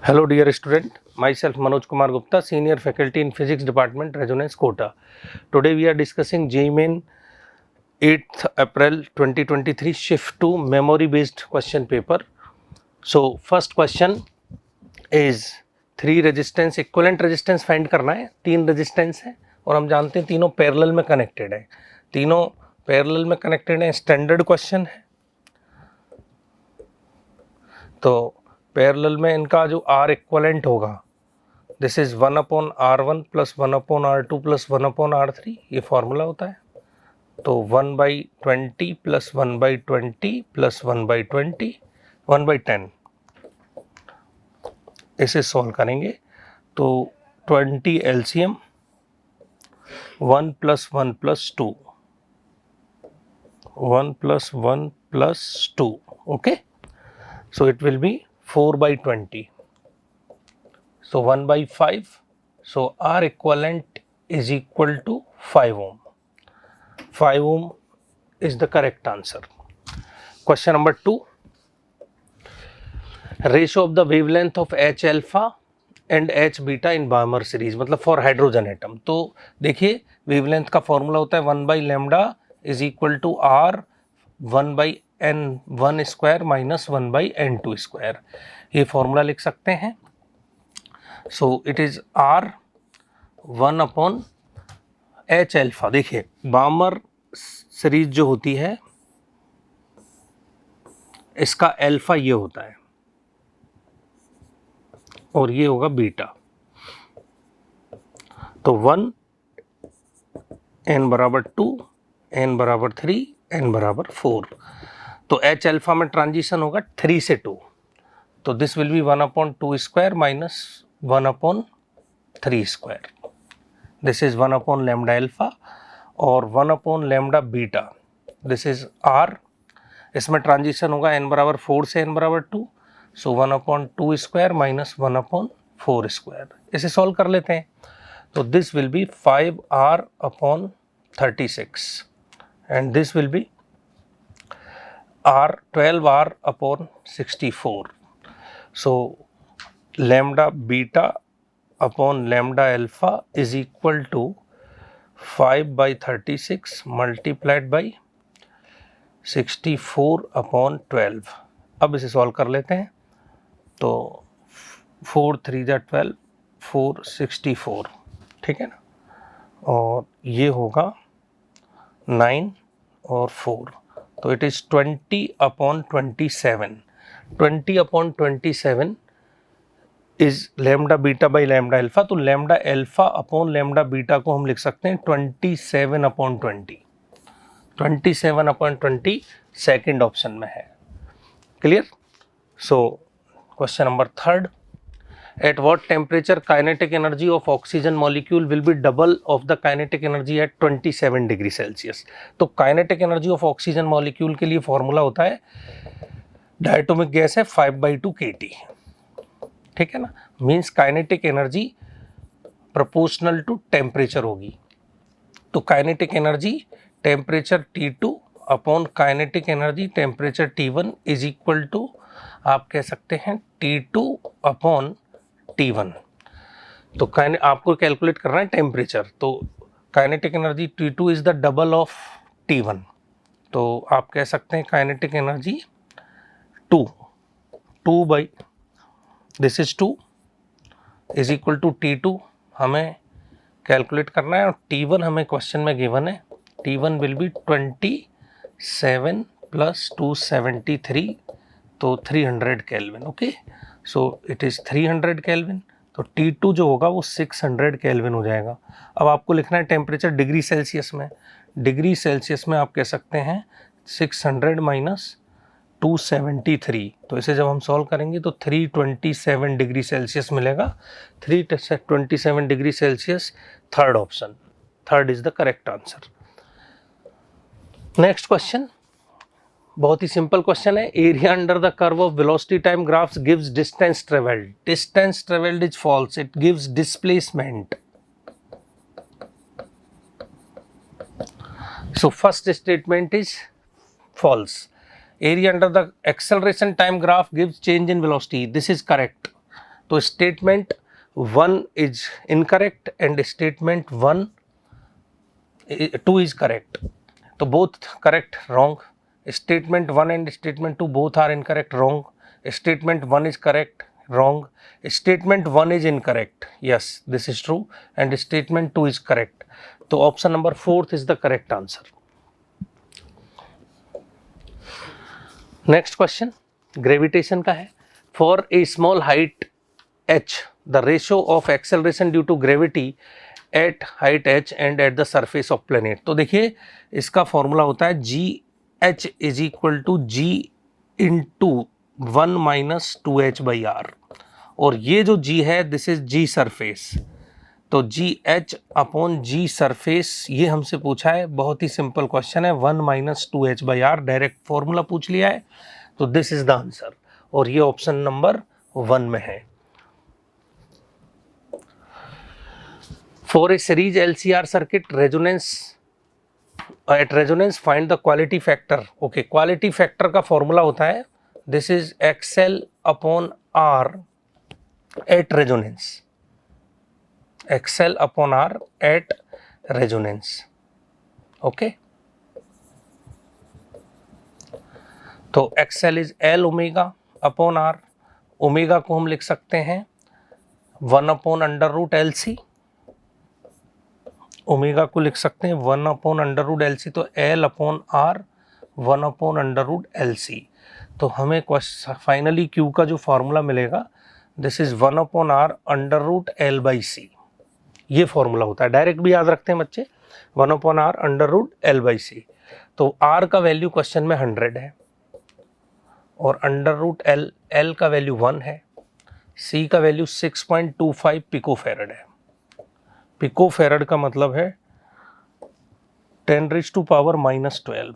Hello dear student, myself Manoj Kumar Gupta, Senior Faculty in Physics Department, Resonance Kota. Today we are discussing JEE Main 8th April 2023 Shift 2 Memory Based Question Paper. So first question is 3 resistance, equivalent resistance find करना है, 3 resistance है और हम जानते हैं तीनों parallel में connected है, तीनों पैरेलल में कनेक्टेड है, स्टैंडर्ड क्वेश्चन है. तो पैरेलल में इनका जो R इक्वलेंट होगा this is 1/R1 plus 1/R2 plus 1/R3, ये फॉर्मूला होता है. तो 1/20 प्लस 1/20 प्लस 1/20 1/10 इसे सॉल्व करेंगे तो 20 LCM 1 plus 1 plus 2 1 plus 1 plus 2. Okay, so it will be 4/20. So 1/5. So R equivalent is equal to 5 ohm. 5 ohm is the correct answer. Question number 2. Ratio of the wavelength of H alpha and H beta in Balmer series, मतलब for hydrogen atom. तो देखिए wavelength का formula होता है 1/λ is equal to R 1/n1 square minus 1/n2 square. ये formula लिख सकते हैं. सो it is R 1/H alpha. देखिए बामर सीरीज जो होती है इसका अल्फा ये होता है और ये होगा बीटा. तो 1 n बराबर 2 n बराबर 3 n बराबर 4. तो H अल्फा में ट्रांजिशन होगा 3 से 2. तो this will be 1/2 square minus 1/3 square. This is 1/λ alpha और 1/λ बीटा. This is R. इसमें ट्रांजिशन होगा n बराबर 4 से n बराबर 2. So 1/2 square minus 1/4 square. इसे सॉल्व कर लेते हैं. तो this will be 5R/36 and this will be 12R/64. So lambda beta upon lambda alpha is equal to 5/36 multiplied by 64/12. अब इसे सॉल्व कर लेते हैं. तो 4 3 जा 12 4 64, ठीक है ना. और ये होगा 9 और 4. तो it is 20/27. 20/27 is lambda beta by lambda alpha. तो lambda alpha upon lambda beta को हम लिख सकते हैं 27/20. 27/20 सेकेंड ऑप्शन में है. Clear. So question number 3. At what temperature kinetic energy of oxygen molecule will be double of the kinetic energy at 27 degree Celsius. तो kinetic energy of oxygen molecule के लिए फॉर्मूला होता है, डायटोमिक गैस है 5/2 kT, ठीक है ना. Means kinetic energy proportional to temperature होगी. तो kinetic energy temperature T2 upon kinetic energy temperature T1 is equal to आप कह सकते हैं T2 अपॉन T1. तो आपको कैलकुलेट करना है टेम्परेचर. तो kinetic energy T2 is the double of T1. तो आप कह सकते हैं kinetic energy 2 by this is 2 is equal to T2 हमें कैलकुलेट करना है. और T1 हमें क्वेश्चन में गिवन है. T1 विल बी 27 प्लस 273, तो 300 kelvin. Okay, so it is 300 kelvin. तो T2 जो होगा वो 600 केल्विन हो जाएगा. अब आपको लिखना है टेम्परेचर डिग्री सेल्सियस में. डिग्री सेल्सियस में आप कह सकते हैं 600 माइनस 273. तो इसे जब हम सॉल्व करेंगे तो 327 डिग्री सेल्सियस मिलेगा. 327 degree Celsius third option. Third is the correct answer. Next question बहुत ही सिंपल क्वेश्चन है. Area under the curve of velocity time graphs gives distance travelled. Distance travelled is false, it gives displacement. So first statement is false. Area under the acceleration time graph gives change in velocity. This is correct. तो statement 1 is incorrect and statement 2 is correct. तो both correct, wrong. Statement 1 and statement 2 both are incorrect, wrong. Statement 1 is correct, wrong. Statement 1 is incorrect. Yes, this is true. And statement 2 is correct. So option number 4 is the correct answer. Next question, gravitation का है. For a small height h, the ratio of acceleration due to gravity at height h and at the surface of planet. तो देखिए इसका formula होता है GH is equal to G into 1 minus 2h/r. और ये जो G है this is G surface. तो GH अपॉन G सरफेस ये हमसे पूछा है, बहुत ही सिंपल क्वेश्चन है. 1 माइनस 2h/r डायरेक्ट फॉर्मूला पूछ लिया है. तो दिस इज द आंसर और ये ऑप्शन नंबर 1 में है. For a series LCR circuit resonance at resonance find the quality factor. Okay, quality factor का फॉर्मूला होता है this is XL upon R at resonance. XL upon R at resonance. Okay. तो XL is L omega upon R. Omega को हम लिख सकते हैं 1 upon under root LC. Omega को लिख सकते हैं 1 अपॉन अंडर रूट LC. तो L upon R 1 upon under root LC. तो हमें फाइनली Q का जो फॉर्मूला मिलेगा this is 1 upon R under root L/C. ये फॉर्मूला होता है, डायरेक्ट भी याद रखते हैं बच्चे. 1 upon R under root L/C. तो R का वैल्यू क्वेश्चन में 100 है और अंडर रूट L का वैल्यू 1 है. C का वैल्यू 6.25 पिकोफेरेड है. पिकोफेरेड का मतलब है 10⁻⁻12.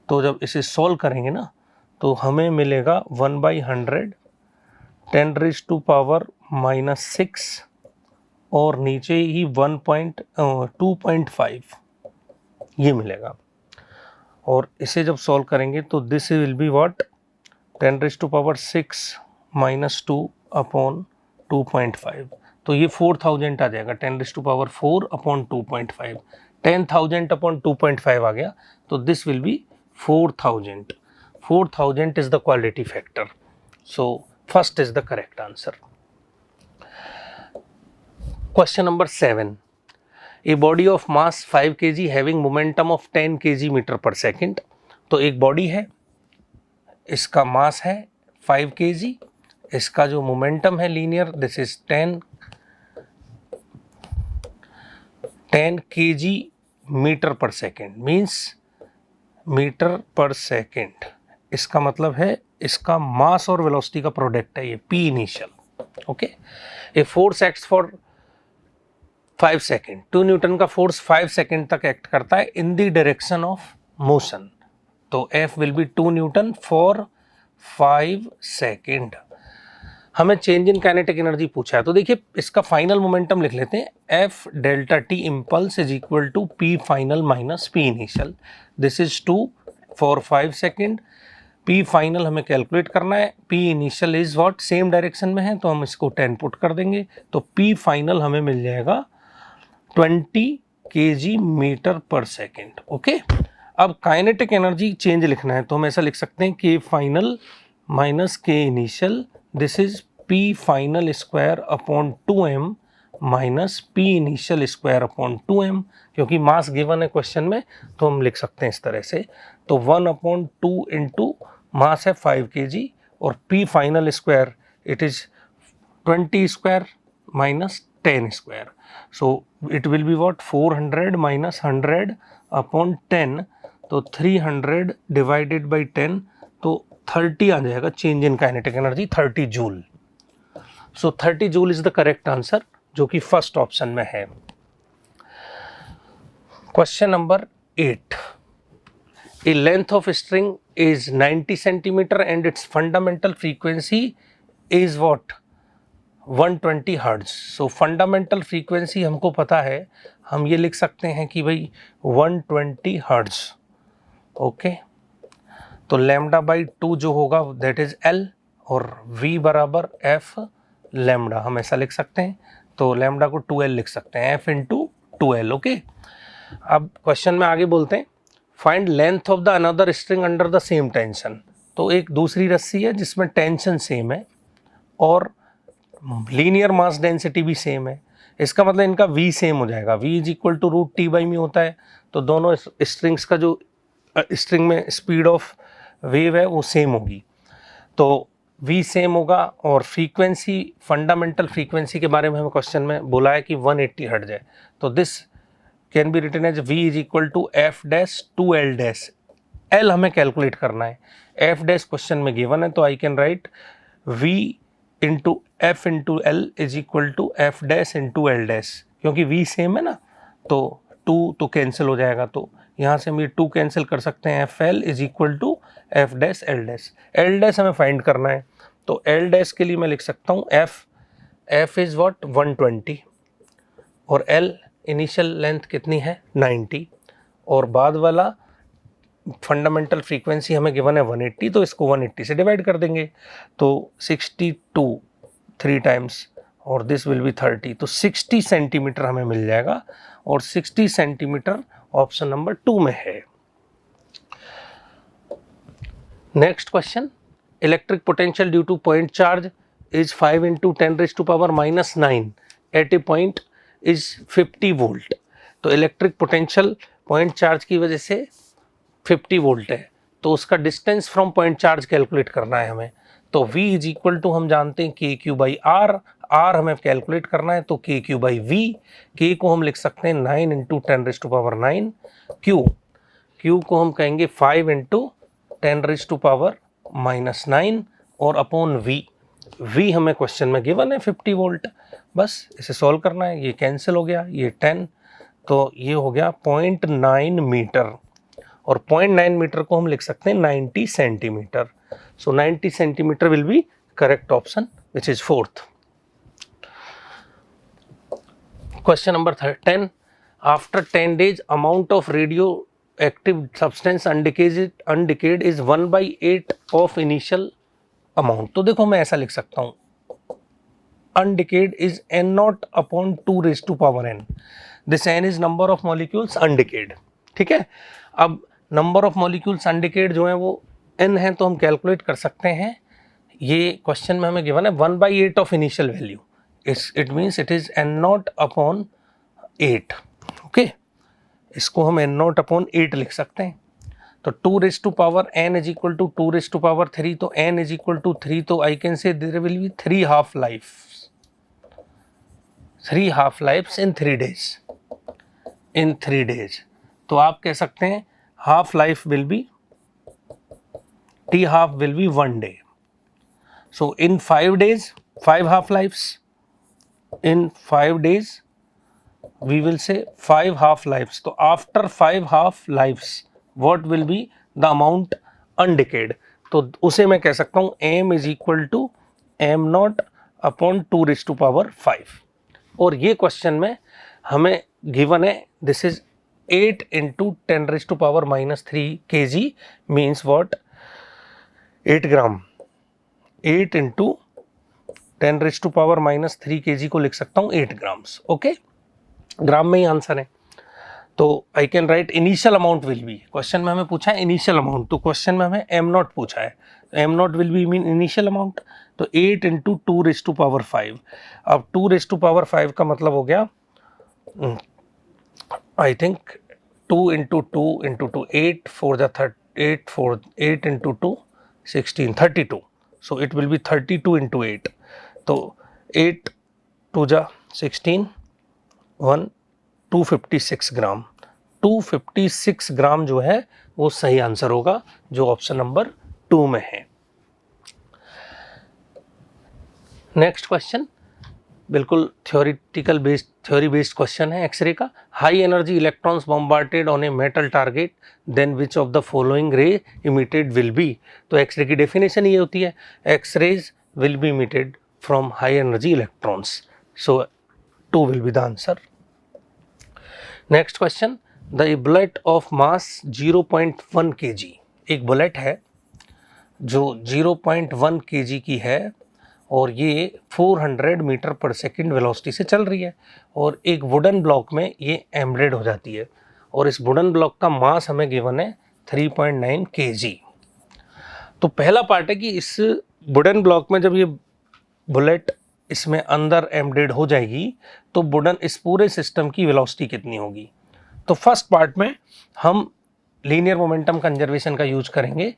तो जब इसे सॉल्व करेंगे ना तो हमें मिलेगा 1/100 10⁻⁻6 और नीचे ही 2.5 ये मिलेगा. और इसे जब सॉल्व करेंगे तो this will be what 10⁻6 - 2 upon 2.5. तो ये 4000 आ जाएगा. 10⁻4 अपॉन 2.5 10,000 अपॉन 2.5 आ गया. तो this will B 4000. 4000 is the quality factor. So first is the correct answer. Question number 7. A body of mass 5 kg having momentum of 10 kg meter per second. तो एक body है, इसका मास है 5 kg, इसका जो momentum है linear this is 10 kg metre per second means metre per second. इसका मतलब है इसका मास और वेलोसिटी का प्रोडक्ट है ये P initial. Okay, a force acts for 5 second. 2 Newton का फोर्स 5 सेकेंड तक एक्ट करता है in the direction of motion. तो F will be 2 Newton for 5 second. हमें चेंज इन काइनेटिक एनर्जी पूछा है. तो देखिए इसका फाइनल मोमेंटम लिख लेते हैं. F delta T impulse is equal to P final minus P initial. This is 2 for 5 second. P final हमें कैलकुलेट करना है. P initial is what same direction में है तो हम इसको 10 पुट कर देंगे. तो P फाइनल हमें मिल जाएगा 20 kg metre per second. Okay, अब काइनेटिक एनर्जी चेंज लिखना है तो हम ऐसा लिख सकते हैं K final minus K initial. This is P final square upon 2m minus P initial square upon 2m. क्योंकि मास गिवन है क्वेश्चन में तो हम लिख सकते हैं इस तरह से. तो 1/2 इंटू मास है 5 kg और P final square it is 20 square minus 10 square. So it will be what 400 minus 100 upon 10. तो 300 डिवाइडेड बाई 10 तो 30 आ जाएगा. Change in kinetic energy 30 joule. So 30 joule is the correct answer जो कि first option में है. Question number 8. A length of string is 90 centimeter and its fundamental frequency is what 120 hertz. So fundamental frequency हमको पता है, हम ये लिख सकते हैं कि भाई 120 hertz. ओके, तो लैम्डा बाई 2 जो होगा दैट इज L. और v बराबर f लैम्डा, हम ऐसा लिख सकते हैं। तो लैम्डा को 2l लिख सकते हैं, f इंटू 2l। ओके, अब क्वेश्चन में आगे बोलते हैं find length of the another string under the same tension. तो एक दूसरी रस्सी है जिसमें टेंशन सेम है और लीनियर मास डेंसिटी भी सेम है। इसका मतलब इनका v सेम हो जाएगा, v is equal to root T by mu होता है। तो दोनों स्ट्रिंग्स का जो स्ट्रिंग में स्पीड ऑफ वेव है वो सेम होगी, तो v सेम होगा। और फ्रीक्वेंसी, फंडामेंटल फ्रीक्वेंसी के बारे में हमें क्वेश्चन में बोला है कि 180 हर्ट्ज है, तो this can be written as v is equal to F dash two L dash. L हमें कैलकुलेट करना है, एफ डैश क्वेश्चन में गिवन है, तो I can write v into F into L is equal to F dash into L dash, क्योंकि v same है ना, तो 2 तो कैंसिल हो जाएगा, तो यहाँ से हम ये 2 कैंसिल कर सकते हैं। F L is equal to F dash L dash. L dash हमें फाइंड करना है, तो एल डैश के लिए मैं लिख सकता हूँ एफ इज व्हाट 120 और एल इनिशियल लेंथ कितनी है 90 और बाद वाला फंडामेंटल फ्रीक्वेंसी हमें गिवन है 180, तो इसको 180 से डिवाइड कर देंगे, तो 62 3 टाइम्स और दिस विल बी 30, तो 60 सेंटीमीटर हमें मिल जाएगा और 60 सेंटीमीटर ऑप्शन नंबर 2 में है। Next question, electric potential due to point charge is 5 into 10⁻⁹ at a point is 50 volt. तो इलेक्ट्रिक पोटेंशियल पॉइंट चार्ज की वजह से 50 वोल्ट है, तो उसका distance from point charge calculate करना है हमें। तो v इज इक्वल टू हम जानते हैं के क्यू बाई आर, आर हमें कैलकुलेट करना है, तो के क्यू बाई वी, के को हम लिख सकते हैं 9 इंटू 10⁻⁹, क्यू को हम कहेंगे 5 इंटू 10⁻⁻⁹ और अपॉन v हमें क्वेश्चन में गिवन है 50 वोल्ट। बस इसे सॉल्व करना है, ये कैंसिल हो गया, ये 10, तो ये हो गया 0.9 मीटर और 0.9 मीटर को हम लिख सकते हैं 90 centimetre. So 90 centimetre will be correct option which is 4th। Question number 10, after 10 days amount of radioactive substance undecayed is 1/8 of initial amount. तो देखो मैं ऐसा लिख सकता हूँ, undecayed is n0 upon 2⁻n। This n is number of molecules undecayed, ठीक है। अब नंबर ऑफ मॉलिक्यूल्स अनडिकेड जो है वो n है, तो हम कैलकुलेट कर सकते हैं। ये क्वेश्चन में हमें गिवन है 1/8 of initial value, it means it is n0 upon 8। Okay, इसको हम n0 अपॉन 8 लिख सकते हैं। तो 2⁻n इज इक्वल टू 2⁻3, तो n इज इक्वल टू 3, तो I can say there will be 3 half lives in 3 days। तो आप कह सकते हैं half life will be t half will be 1 day. So in 5 days, 5 half lives. In 5 days, we will say 5 half lives. So after 5 half lives, what will be the amount undecayed? तो उसे मैं कह सकता हूँ m is equal to m0 upon 2⁵. और ये question में हमें गिवन है this is 8 into 10⁻³ kg means what? 8 gram, 8 into 10⁻³ kg को लिख सकता हूँ 8 ग्राम्स। ओके, ग्राम में ही आंसर है। तो I can right initial amount will be, question में हमें पूछा है इनिशियल अमाउंट, तो क्वेश्चन में हमें m0 पूछा है, m0 will be mean initial amount, तो 8 इंटू 2⁵. अब 2⁵ का मतलब हो गया I think 2 into 2 into 2, 8 into 2 16, 32. So it will be 32 into 8. तो 8 2 जा 16, 1 256 ग्राम। 256 ग्राम जो है वो सही आंसर होगा, जो ऑप्शन नंबर 2 में है। नेक्स्ट क्वेश्चन बिल्कुल थ्योरी बेस्ड क्वेश्चन है एक्सरे का। High energy electrons bombarded on a metal target, then which of the following ray emitted will be. तो एक्सरे की डेफिनेशन ये होती है, X rays will be emitted from high energy electrons. So 2 will be the answer. Next question, the bullet of mass 0.1 kg, एक bullet है जो 0.1 kg की है और ये 400 मीटर पर सेकंड वेलोसिटी से चल रही है और एक वुडन ब्लॉक में ये एम्बेडेड हो जाती है और इस वुडन ब्लॉक का मास हमें गिवन है 3.9 kg। तो पहला पार्ट है कि इस वुडन ब्लॉक में जब ये बुलेट इसमें अंदर एम्बेडेड हो जाएगी तो वुडन इस पूरे सिस्टम की वेलोसिटी कितनी होगी। तो फर्स्ट पार्ट में हम लीनियर मोमेंटम कंजर्वेशन का यूज करेंगे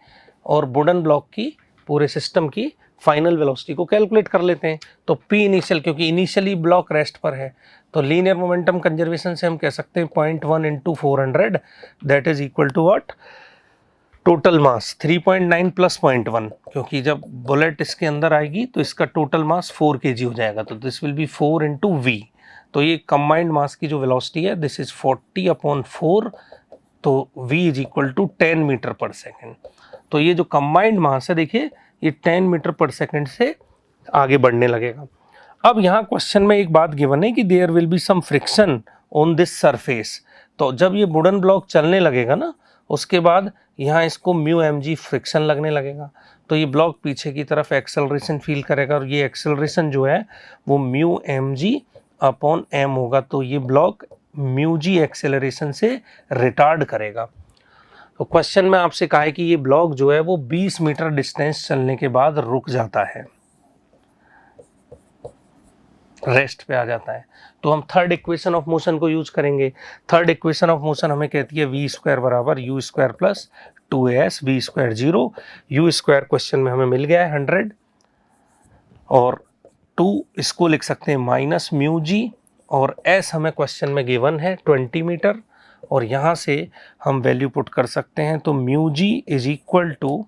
और वुडन ब्लॉक की पूरे सिस्टम की फाइनल वेलोसिटी को कैलकुलेट कर लेते हैं। तो P इनिशियल, क्योंकि इनिशियली ब्लॉक रेस्ट पर है, तो लीनियर मोमेंटम कंजर्वेशन से हम कह सकते हैं 0.1 into 400 that is equal to what, total mass 3.9 plus 0.1, क्योंकि जब बुलेट इसके अंदर आएगी तो इसका टोटल मास 4 kg हो जाएगा, तो this will B 4 into V। तो ये कंबाइंड मास की जो वेलोसिटी है दिस इज 40/4, तो V is equal to 10 metre per second. तो ये जो कंबाइंड मास है देखिए ये 10 मीटर पर सेकेंड से आगे बढ़ने लगेगा। अब यहाँ क्वेश्चन में एक बात गिवन है कि there will be some friction on this surface. तो जब ये वुडन ब्लॉक चलने लगेगा ना उसके बाद यहाँ इसको म्यू mg फ्रिक्शन लगने लगेगा, तो ये ब्लॉक पीछे की तरफ एक्सेलरेशन फील करेगा और ये एक्सेलरेशन जो है वो म्यू mg अपॉन m होगा, तो ये ब्लॉक म्यू जी एक्सेलरेशन से रिटार्ड करेगा। तो क्वेश्चन में आपसे कहा है कि ये ब्लॉक जो है वो 20 मीटर डिस्टेंस चलने के बाद रुक जाता है, रेस्ट पे आ जाता है। तो हम थर्ड इक्वेशन ऑफ मोशन को यूज करेंगे। थर्ड इक्वेशन ऑफ मोशन हमें कहती है वी स्क्वायर बराबर U square plus 2as, V square 0, U square question में हमें मिल गया है 100 और 2 इसको लिख सकते हैं माइनस म्यू जी और s हमें क्वेश्चन में गिवन है 20 मीटर और यहाँ से हम वैल्यू पुट कर सकते हैं, तो mu g is equal to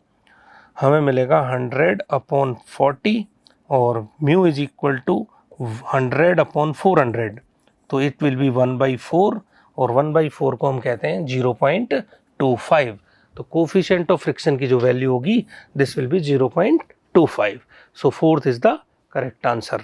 हमें मिलेगा 100/40 और म्यू इज इक्वल टू 100/400, तो इट विल बी 1/4 और 1/4 को हम कहते हैं 0.25। तो कोफिशिएंट ऑफ फ्रिक्शन की जो वैल्यू होगी this will B 0.25। So fourth is the correct answer.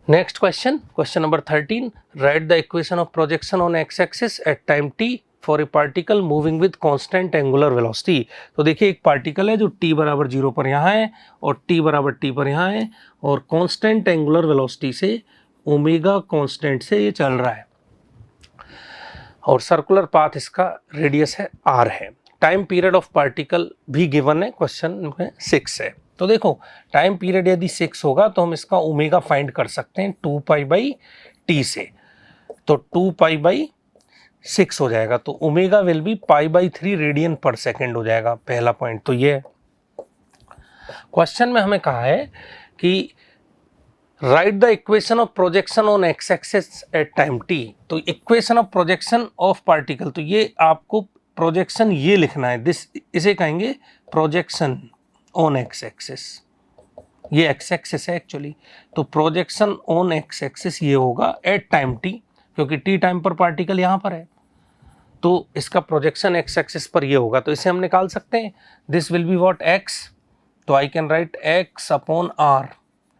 Next question, question number 13, right the equation of projection on x axis at time t for a particle moving with constant angular velocity. तो देखिए एक particle है जो t बराबर 0 पर यहाँ है और t बराबर t पर यहाँ है और कांस्टेंट एंगुलर वेलोसिटी से ओमेगा कांस्टेंट से ये चल रहा है और सर्कुलर पाथ इसका रेडियस है r है। टाइम पीरियड ऑफ पार्टिकल भी गिवन है, क्वेश्चन में 6 है। तो देखो टाइम पीरियड यदि 6 होगा तो हम इसका ओमेगा फाइंड कर सकते हैं 2π/t से, तो 2π/6 हो जाएगा, तो ओमेगा विल बी π/3 रेडियन पर सेकेंड हो जाएगा। पहला पॉइंट तो ये है। क्वेश्चन में हमें कहा है कि right the equation of projection on x axis at time t। तो equation of projection of particle, तो ये आपको प्रोजेक्शन ये लिखना है, दिस इसे कहेंगे प्रोजेक्शन ऑन एक्स एक्सिस, ये एक्स एक्सिस है एक्चुअली, तो प्रोजेक्शन ऑन एक्स एक्सिस ये होगा एट टाइम t, क्योंकि t टाइम पर पार्टिकल यहाँ पर है तो इसका प्रोजेक्शन एक्स एक्सिस पर ये होगा, तो इसे हम निकाल सकते हैं। This will be what x, तो I can write x/r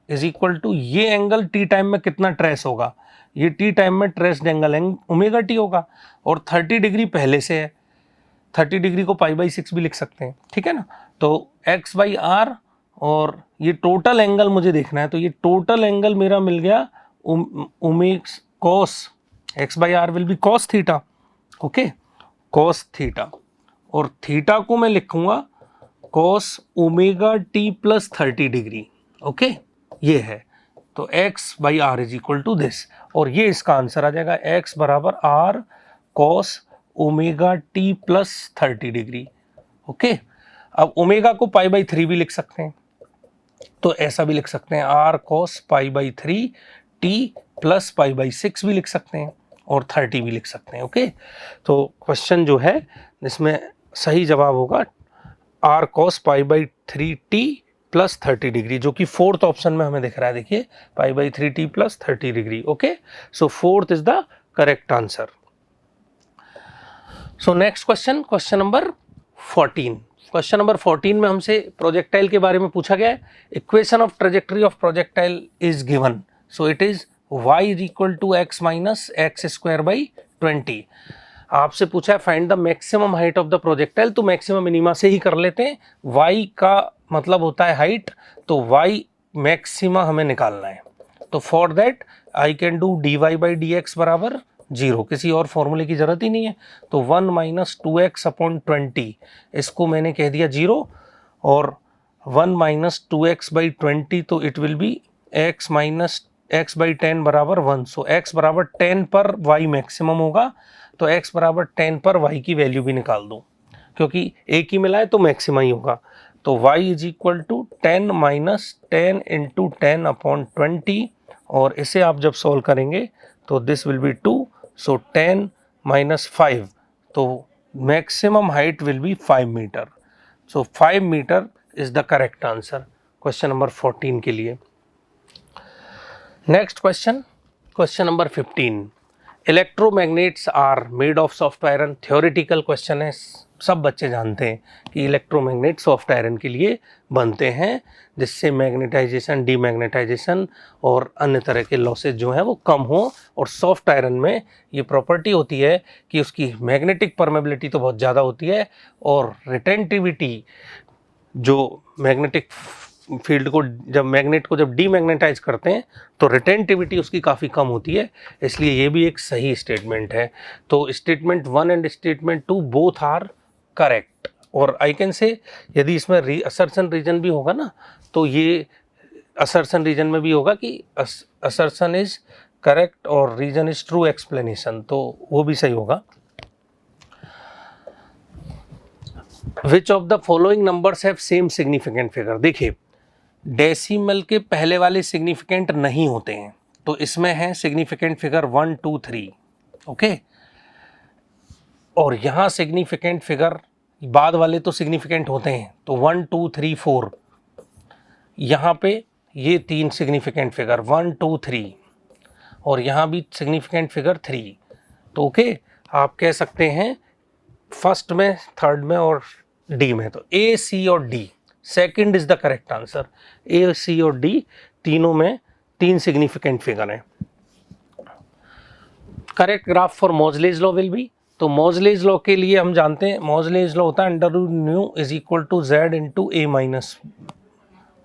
is equal to ये एंगल t टाइम में कितना ट्रेस होगा, ये t टाइम में ट्रेस्ड एंगल ओमेगा t होगा और 30 डिग्री पहले से है, 30 डिग्री को π/6 भी लिख सकते हैं, ठीक है ना। तो x/r और ये टोटल एंगल मुझे देखना है, तो ये टोटल एंगल मेरा मिल गया cos, x/r will be cos theta, okay, cos theta और थीटा को मैं लिखूंगा cos omega t plus 30 degree, okay, ये है। तो x/r is equal to this और ये इसका आंसर आ जाएगा x बराबर r cos omega t plus 30 degree, okay. अब ओमेगा को π/3 भी लिख सकते हैं, तो ऐसा भी लिख सकते हैं r cos π/3 t प्लस π/6 भी लिख सकते हैं और 30 भी लिख सकते हैं, ओके। तो क्वेश्चन जो है इसमें सही जवाब होगा r cos π/3 t plus 30 degree, जो कि फोर्थ ऑप्शन में हमें दिख रहा है, देखिए π/3 t plus 30 degree, okay. So fourth is the correct answer. So next question, question number 14। Question number 14 में हमसे प्रोजेक्टाइल के बारे में पूछा गया है। Equation of trajectory of projectile is given, so it is y is equal to x minus x² by 20। आपसे पूछा है find the maximum height of the projectile, तो मैक्सिमम मिनिमा से ही कर लेते हैं। y का मतलब होता है हाइट, तो y मैक्सिमा हमें निकालना है। तो for that I can do dy by D x बराबर 0, किसी और फॉर्मूले की जरूरत ही नहीं है। तो 1 माइनस 2x अपॉन 20, इसको मैंने कह दिया 0, और 1 माइनस 2x बाई 20, तो it will be x minus x by 10 बराबर 1। सो x बराबर 10 पर y मैक्सिमम होगा, तो x बराबर 10 पर y की वैल्यू भी निकाल दूँ, क्योंकि एक ही मिला है तो मैक्सिमा ही होगा। तो y is equal to 10 minus 10 into 10 upon 20, और इसे आप जब सॉल्व करेंगे तो this will be 2, so 10 minus 5, तो maximum height will be 5 metre. So 5 metre is the correct answer question number 14 के लिए। Next question, question number 15, electromagnets are made of soft iron. Theoretical question है, सब बच्चे जानते हैं कि इलेक्ट्रोमैग्नेट सॉफ्ट आयरन के लिए बनते हैं, जिससे मैग्नेटाइजेशन, डीमैग्नेटाइजेशन और अन्य तरह के लॉसेज जो हैं वो कम हो। और सॉफ्ट आयरन में ये प्रॉपर्टी होती है कि उसकी मैग्नेटिक परमेबिलिटी तो बहुत ज़्यादा होती है, और रिटेंटिविटी, जो मैग्नेटिक फील्ड को जब मैग्नेट को जब डीमैग्नेटाइज करते हैं तो रिटेंटिविटी उसकी काफ़ी कम होती है, इसलिए ये भी एक सही स्टेटमेंट है। तो statement 1 and statement 2 both are correct. और आई कैन से यदि इसमें असर्शन रीजन भी होगा ना, तो ये असर्शन रीजन में भी होगा कि असर्शन इज करेक्ट और रीजन इज ट्रू एक्सप्लेनेशन, तो वो भी सही होगा। विच of the following numbers have same significant figure. देखिए, डेसिमल के पहले वाले सिग्निफिकेंट नहीं होते हैं, तो इसमें है सिग्निफिकेंट फिगर 1 2 3, ओके। और यहाँ सिग्निफिकेंट फिगर बाद वाले तो सिग्निफिकेंट होते हैं, तो 1 2 3 4, यहाँ पे ये 3 सिग्निफिकेंट फिगर 1 2 3, और यहाँ भी सिग्निफिकेंट फिगर 3। तो ओके, आप कह सकते हैं फर्स्ट में, थर्ड में और डी में, तो ए सी और D second is the correct answer. A C और डी तीनों में 3 सिग्निफिकेंट फिगर हैं। Correct graph for Moseley's law will be, तो मोजलेज लॉ के लिए हम जानते हैं मोजलेज लॉ होता है under root nu is equal to Z into A minus,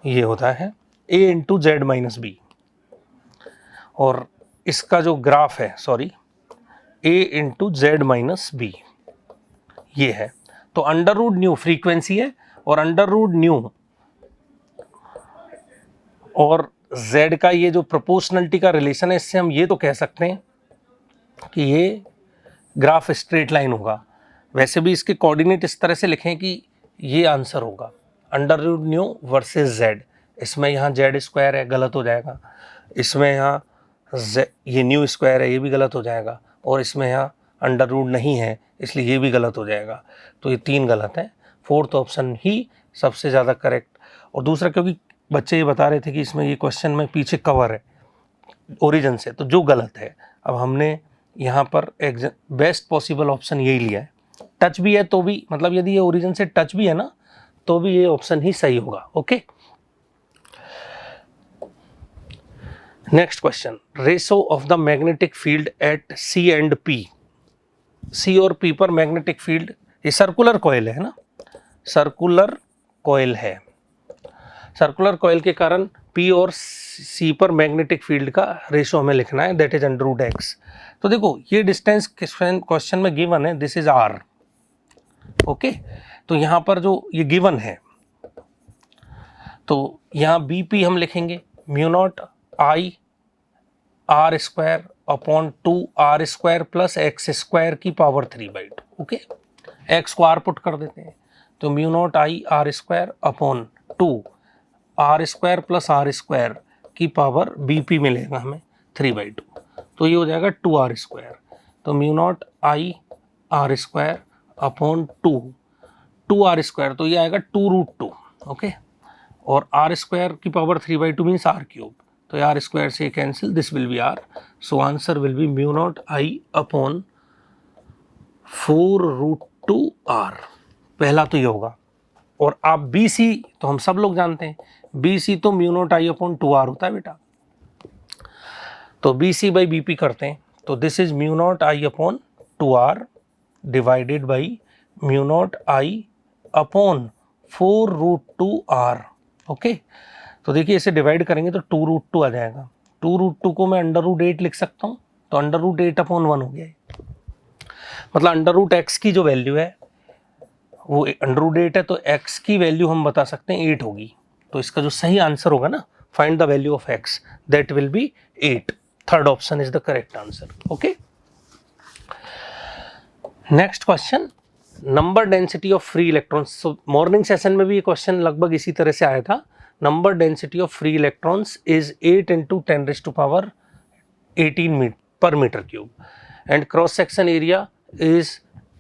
ये होता है A into Z minus B, और इसका जो ग्राफ है, sorry, A into Z minus B ये है। तो अंडर रूट न्यू फ्रीक्वेंसी है, और अंडर रूट न्यू और z का ये जो प्रोपोर्शनलिटी का रिलेशन है, इससे हम ये तो कह सकते हैं कि ये ग्राफ स्ट्रेट लाइन होगा। वैसे भी इसके कोऑर्डिनेट इस तरह से लिखें कि ये आंसर होगा under root nu versus z। इसमें यहाँ z स्क्वायर है, गलत हो जाएगा। इसमें यहाँ ये न्यू स्क्वायर है, ये भी गलत हो जाएगा। और इसमें यहाँ अंडर रूट नहीं है, इसलिए ये भी गलत हो जाएगा। तो ये 3 गलत है, फोर्थ ऑप्शन ही सबसे ज़्यादा करेक्ट। और दूसरा, क्योंकि बच्चे ये बता रहे थे कि इसमें ये क्वेश्चन में पीछे कवर है ओरिजिन से, तो जो गलत है, अब हमने यहाँ पर बेस्ट पॉसिबल ऑप्शन यही लिया है। टच भी है तो भी, मतलब यदि ये ओरिजिन से टच भी है ना, तो भी ये ऑप्शन ही सही होगा। Okay, next question, ratio of the magnetic field at C and P. C और पी पर मैग्नेटिक फील्ड, ये सर्कुलर कॉइल है ना, सर्कुलर कॉइल है। सर्कुलर कॉइल के कारण पी और सी पर मैग्नेटिक फील्ड का रेशो हमें लिखना है, that is under root X. तो देखो, ये डिस्टेंस क्वेश्चन में गिवन है, दिस इज आर, ओके। तो यहाँ पर जो ये गिवन है, तो यहाँ बी पी हम लिखेंगे mu naught I R square upon 2 R square plus X square की पावर 3/2, ओके। एक्स को आर पुट कर देते हैं, तो mu naught I R square upon 2 R square plus R square की पावर बी पी मिलेगा हमें 3/2, तो ये हो जाएगा 2r स्क्वायर। तो mu naught I R square upon 2r square, तो ये आएगा 2√2, ओके। और आर स्क्वायर की पावर 3/2 मीन्स आर क्यूब, तो आर स्क्वायर से cancel, this will be R. So answer will be mu naught I upon 4√2r। पहला तो ये होगा। और आप बी सी तो हम सब लोग जानते हैं, बी सी तो mu naught I upon 2r होता है बेटा। तो B C by B P करते हैं, तो this is mu naught I upon 2r divided by mu naught I upon 4√2r। Okay, तो देखिए इसे डिवाइड करेंगे तो 2√2 आ जाएगा। 2√2 को मैं √8 लिख सकता हूँ, तो √8 अपॉन 1 हो गया। मतलब √x की जो वैल्यू है वो √8 है, तो x की वैल्यू हम बता सकते हैं 8 होगी। तो इसका जो सही आंसर होगा ना, find the value of x, that will be 8। Third option is the correct answer. Okay, next question, number density of free electrons. So morning session में भी ये क्वेश्चन लगभग इसी तरह से आया था। Number density of free electrons is 8 × 10⁻18 per meter cube and cross section area is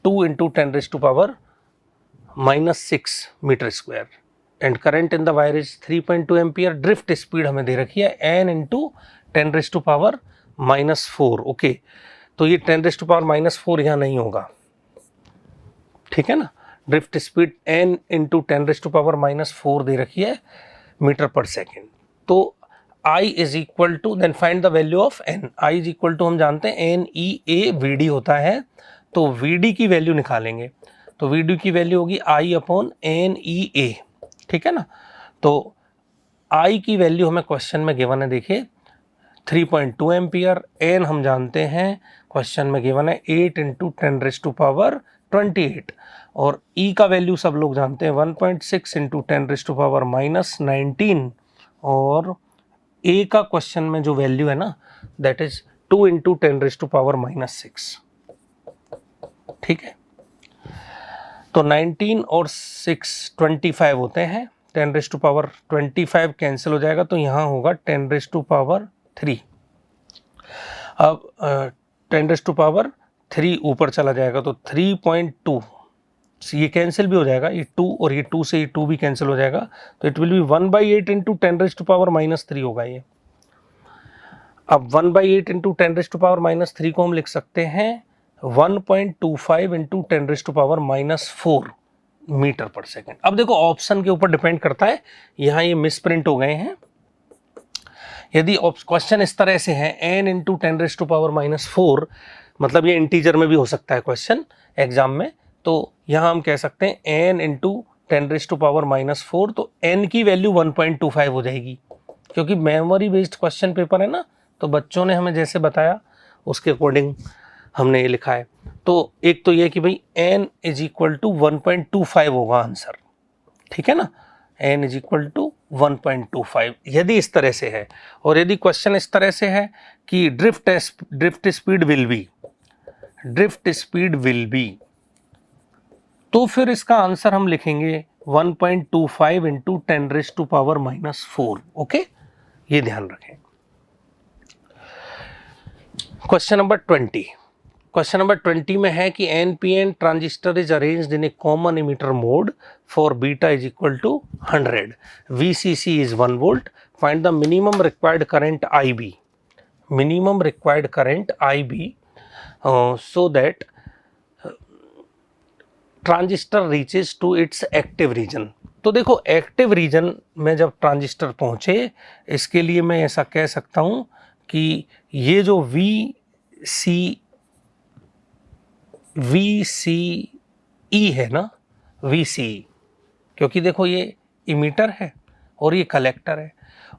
2 × 10⁻⁻6 meter square and current in the wire is 3.2 ampere। Drift speed हमें दे रखी है n × 10⁻⁻4। ओके, तो ये 10⁻⁻4 यहाँ नहीं होगा, ठीक है ना। ड्रिफ्ट स्पीड n × 10⁻⁻4 दे रखी है मीटर पर सेकेंड। तो I is equal to, then find the value of n। I is equal to हम जानते हैं NEA VD होता है, तो VD की वैल्यू निकालेंगे। तो VD की वैल्यू होगी I अपॉन NEA, ठीक है ना। तो I की वैल्यू हमें क्वेश्चन में गिवन है, देखिए 3.2 एम्पियर। n हम जानते हैं क्वेश्चन में गिवन है 8 × 10⁻28 और E का वैल्यू सब लोग जानते हैं 1.6 × 10⁻⁻19 और A का क्वेश्चन में जो वैल्यू है ना दैट इज 2 × 10⁻⁻6, ठीक है। तो 19 और 6 25 होते हैं, 10⁻25 कैंसिल हो जाएगा, तो यहाँ होगा 10⁻3। अब 10⁻3 ऊपर चला जाएगा तो 3.2, ये कैंसिल भी हो जाएगा, ये 2 और ये 2 से ये 2 भी कैंसिल हो जाएगा, तो इट विल बी 1/8 × 10⁻⁻3 होगा ये। अब 1/8 × 10⁻⁻3 को हम लिख सकते हैं 1.25 × 10⁻⁻4 मीटर पर सेकेंड। अब देखो ऑप्शन के ऊपर डिपेंड करता है, यहाँ ये मिसप्रिंट हो गए हैं। यदि क्वेश्चन इस तरह से है n × 10⁻⁻4, मतलब ये इंटीजर में भी हो सकता है क्वेश्चन एग्जाम में, तो यहाँ हम कह सकते हैं n × 10⁻⁻4, तो n की वैल्यू 1.25 हो जाएगी, क्योंकि मेमोरी बेस्ड क्वेश्चन पेपर है ना, तो बच्चों ने हमें जैसे बताया उसके अकॉर्डिंग हमने ये लिखा है। तो एक तो ये कि भाई n इज इक्वल टू 1.25 होगा आंसर, ठीक है ना, n इज इक्वल टू 1.25 यदि इस तरह से है। और यदि क्वेश्चन इस तरह से है कि ड्रिफ्ट स्पीड विल बी, तो फिर इसका आंसर हम लिखेंगे 1.25 × 10⁻⁻4। ओके, ये ध्यान रखें। Question number 20। क्वेश्चन नंबर 20 में है कि NPN transistor is arranged in a common emitter mode for beta is equal to 100, VCC is 1 volt, find the minimum required current IB, minimum required current IB so that transistor reaches to its active region. तो देखो active region में जब transistor पहुंचे, इसके लिए मैं ऐसा कह सकता हूं कि ये जो VCE है ना, VCE, क्योंकि देखो ये इमीटर है और ये कलेक्टर है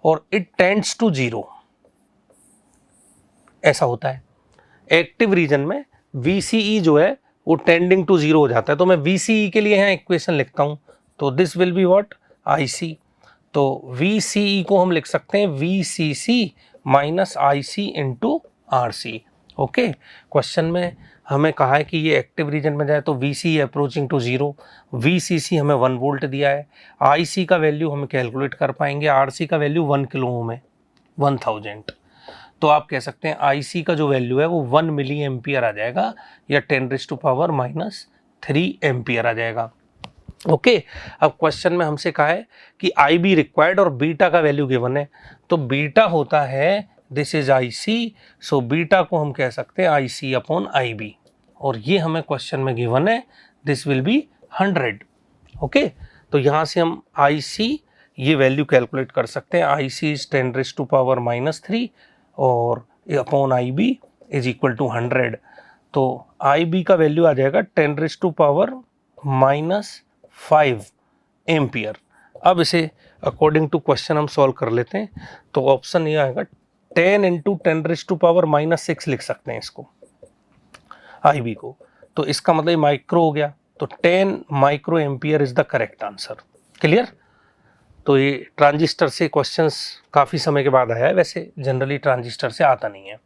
और इट टेंड्स टू 0, ऐसा होता है एक्टिव रीजन में। VCE जो है वो टेंडिंग टू 0 हो जाता है, तो मैं VCE के लिए यहाँ इक्वेशन लिखता हूँ, तो this will be what, IC। तो VCE को हम लिख सकते हैं VCC minus IC into RC। Okay, question में हमें कहा है कि ये एक्टिव रीजन में जाए तो VCE अप्रोचिंग टू 0, VCC हमें 1 वोल्ट दिया है, IC का वैल्यू हम कैलकुलेट कर पाएंगे, RC का वैल्यू 1 किलो ओम है, 1000। तो आप कह सकते हैं IC का जो वैल्यू है वो 1 मिली एम्पियर आ जाएगा या 10⁻³ एम्पियर आ जाएगा। ओके, अब क्वेश्चन में हमसे कहा है कि IB रिक्वायर्ड और बीटा का वैल्यू गिवन है, तो बीटा होता है this is IC, so beta को हम कह सकते हैं IC अपॉन IB, और ये हमें क्वेश्चन में गिवन है, दिस विल बी 100। ओके, तो यहाँ से हम IC ये वैल्यू कैलकुलेट कर सकते हैं, IC इज 10⁻³ और upon IB is equal to 100। तो आई बी का वैल्यू आ जाएगा 10⁻⁻5 एम्पियर। अब इसे अकॉर्डिंग टू क्वेश्चन हम सॉल्व कर लेते हैं। तो ऑप्शन ये आएगा 10 × 10⁻⁻6 लिख सकते हैं इसको, आई बी को। तो इसका मतलब माइक्रो हो गया, तो 10 micro ampere is the correct answer. Clear? तो ये ट्रांजिस्टर से क्वेश्चंस काफ़ी समय के बाद आया है, वैसे जनरली ट्रांजिस्टर से आता नहीं है।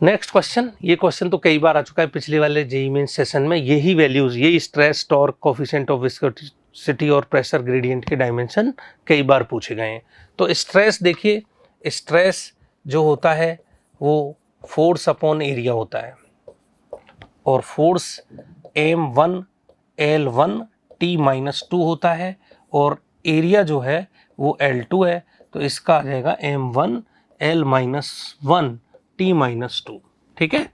नेक्स्ट क्वेश्चन, ये क्वेश्चन तो कई बार आ चुका है पिछले वाले जेईई मेंस सेशन में। यही वैल्यूज, यही stress, torque, coefficient of viscosity और प्रेशर ग्रेडियंट के डायमेंशन कई बार पूछे गए हैं। तो स्ट्रेस देखिए, स्ट्रेस जो होता है वो फोर्स अपॉन एरिया होता है, और फोर्स m1 L1 T-2 होता है, और एरिया जो है वो L2 है। तो इसका आ जाएगा m1 L-1 T-2। ठीक है।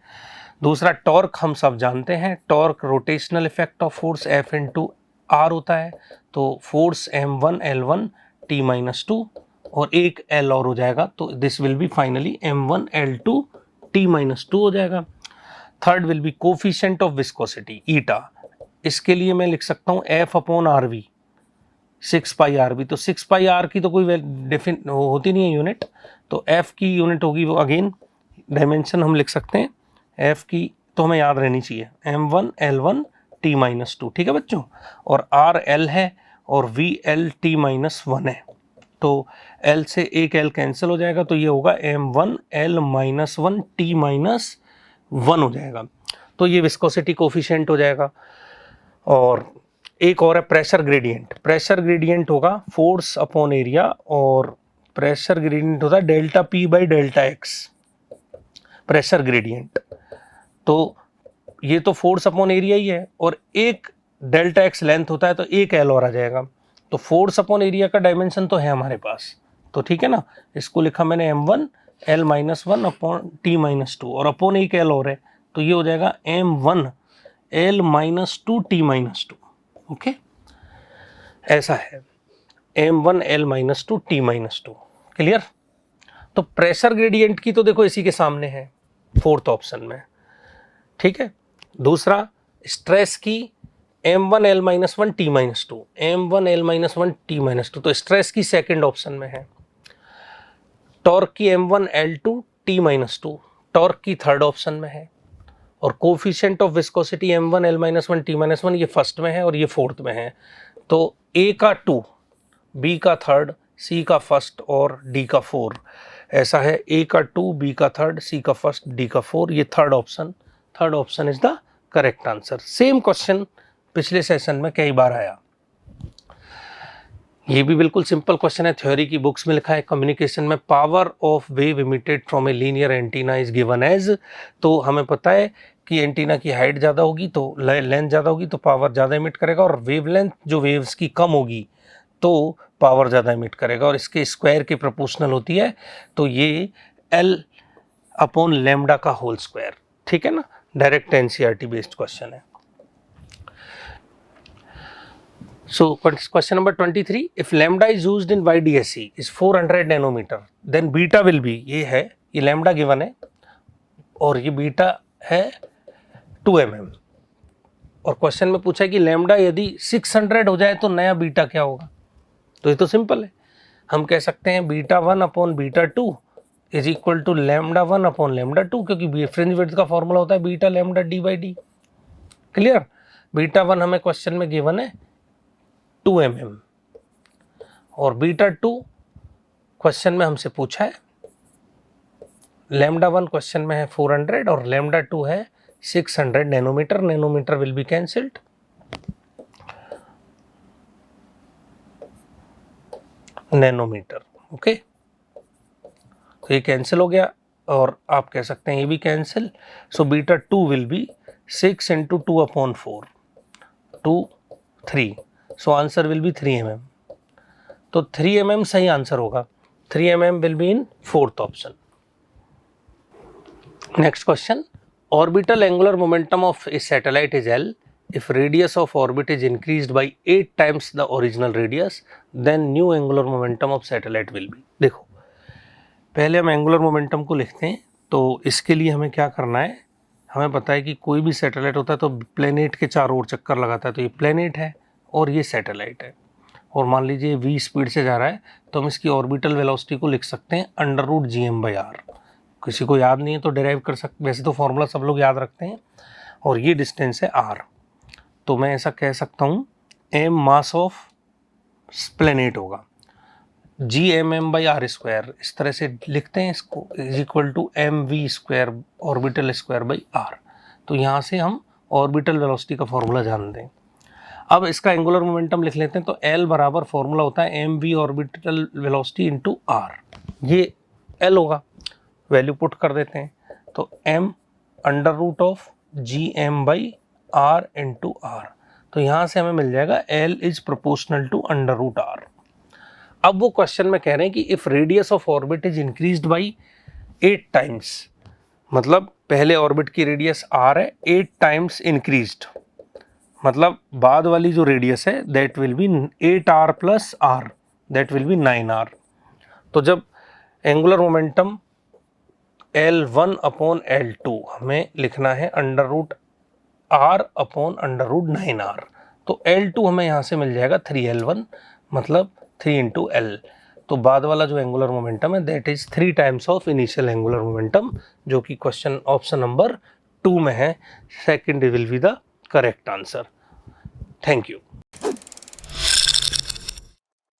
दूसरा टॉर्क हम सब जानते हैं, torque rotational effect of force F × R होता है। तो फोर्स m1 L1 T-2 और एक L और हो जाएगा, तो this will B finally m1 L2 T-2 हो जाएगा। Third will be coefficient of viscosity ईटा, इसके लिए मैं लिख सकता हूँ F/RV 6πRV। तो 6πR की तो कोई होती नहीं है यूनिट, तो F की यूनिट होगी वो अगेन डायमेंशन हम लिख सकते हैं, F की तो हमें याद रहनी चाहिए m1 L1 T-2। ठीक है बच्चों, और R L है और V L T-1 है, तो L से एक L कैंसिल हो जाएगा, तो ये होगा m1 L-1 T-1 हो जाएगा। तो ये विस्कोसिटी कोफिशिएंट हो जाएगा। और एक और है प्रेशर ग्रेडियंट। प्रेशर ग्रेडियंट होगा फोर्स अपॉन एरिया, और प्रेशर ग्रेडियंट होता है डेल्टा P/Δx प्रेशर ग्रेडियंट। तो ये तो फोर्स अपॉन एरिया ही है, और एक Δx लेंथ होता है, तो एक L और आ जाएगा। तो फोर्स अपॉन एरिया का डायमेंशन तो है हमारे पास, तो ठीक है ना। इसको लिखा मैंने m1 L-1 अपॉन T-2, और अपॉन एक L और है, तो ये हो जाएगा m1 L-2 T-2। ओके, ऐसा है m1 L-2 T-2। क्लियर? तो प्रेशर ग्रेडियंट की तो देखो इसी के सामने है फोर्थ ऑप्शन में। ठीक है। दूसरा स्ट्रेस की m1 L-1 T-2, m1 L-1 T-2, तो स्ट्रेस की सेकंड ऑप्शन में है। टॉर्क की m1 L2 T-2, टॉर्क की थर्ड ऑप्शन में है। और coefficient of viscosity m1 L-1 T-1 ये फर्स्ट में है और ये फोर्थ में है। तो A का 2, B का थर्ड, C का फर्स्ट और D का 4, ऐसा है। A का 2, B का थर्ड, C का फर्स्ट, D का 4, ये third option is the correct answer. Same question पिछले सेशन में कई बार आया, ये भी बिल्कुल सिंपल क्वेश्चन है, थ्योरी की बुक्स में लिखा है। कम्युनिकेशन में power of wave emitted from a linear antenna is given as, तो हमें पता है कि एंटीना की हाइट ज़्यादा होगी तो लेंथ ज़्यादा होगी तो पावर ज़्यादा इमिट करेगा, और वेवलेंथ जो वेव्स की कम होगी तो पावर ज़्यादा इमिट करेगा, और इसके स्क्वायर के प्रोपोर्शनल होती है। तो ये L/λ का होल स्क्वायर। ठीक है ना, डायरेक्ट NCERT बेस्ड क्वेश्चन है। So question number 23, if lambda is used in YDSE is 400 nanometer, then beta will be, ये है, ये lambda given है और ये beta है 2 mm, और क्वेश्चन में पूछा है कि lambda यदि 600 हो जाए तो नया बीटा क्या होगा। तो ये तो सिंपल है, हम कह सकते हैं β1/β2 इज इक्वल टू λ1/λ2, क्योंकि फ्रिंज विड्थ का फॉर्मूला होता है बीटा लैम्डा d/d। क्लियर? β1 हमें क्वेश्चन में गिवन है 2 mm, और β2 क्वेश्चन में हमसे पूछा है, λ1 क्वेश्चन में है 400 और λ2 है 600 nanometre. Nanometre will be cancelled, nanometre. Okay, तो ये कैंसिल हो गया, और आप कह सकते हैं ये भी cancel. So β2 will be 6 × 2/4, 2 3, so answer will be 3 mm। तो 3 mm सही आंसर होगा, 3 mm will be in fourth option. Next question, orbital angular momentum of A satellite is L if radius of orbit is increased by 8 times the original radius, then new angular momentum of satellite will be। देखो, पहले हम angular momentum को लिखते हैं, तो इसके लिए हमें क्या करना है, हमें पता है कि कोई भी सैटेलाइट होता है तो प्लेनेट के चारों ओर चक्कर लगाता है, तो ये प्लेनेट है और ये सैटेलाइट है। और मान लीजिए v स्पीड से जा रहा है तो हम इसकी ऑर्बिटल वेलोसिटी को लिख सकते हैं √gm/r। किसी को याद नहीं है तो डिराइव कर सकते, वैसे तो फॉर्मूला सब लोग याद रखते हैं। और ये डिस्टेंस है r, तो मैं ऐसा कह सकता हूँ m मास ऑफ प्लेनेट होगा, gmm/r², इस तरह से लिखते हैं इसको, is equal to mv² orbital square by r। तो यहाँ से हम ऑर्बिटल वेलोसिटी का फॉर्मूला जानते हैं। अब इसका एंगुलर मोमेंटम लिख लेते हैं, तो L बराबर फॉर्मूला होता है mv orbital velocity into r। ये L होगा, वैल्यू पुट कर देते हैं, तो m √gm/r इंटू r। तो यहाँ से हमें मिल जाएगा L is proportional to √r। अब वो क्वेश्चन में कह रहे हैं कि if radius of orbit is increased by 8 times, मतलब पहले ऑर्बिट की रेडियस r है, 8 टाइम्स इंक्रीज्ड, मतलब बाद वाली जो रेडियस है that will be 8r plus r, that will be 9r। तो जब एंगुलर मोमेंटम L1/L2 हमें लिखना है √r/√9r, तो L2 हमें यहाँ से मिल जाएगा 3L1, मतलब 3 × L। तो बाद वाला जो एंगुलर मोमेंटम है that is 3 times of initial angular momentum, जो कि क्वेश्चन ऑप्शन नंबर 2 में है। Second will be the correct answer. Thank you.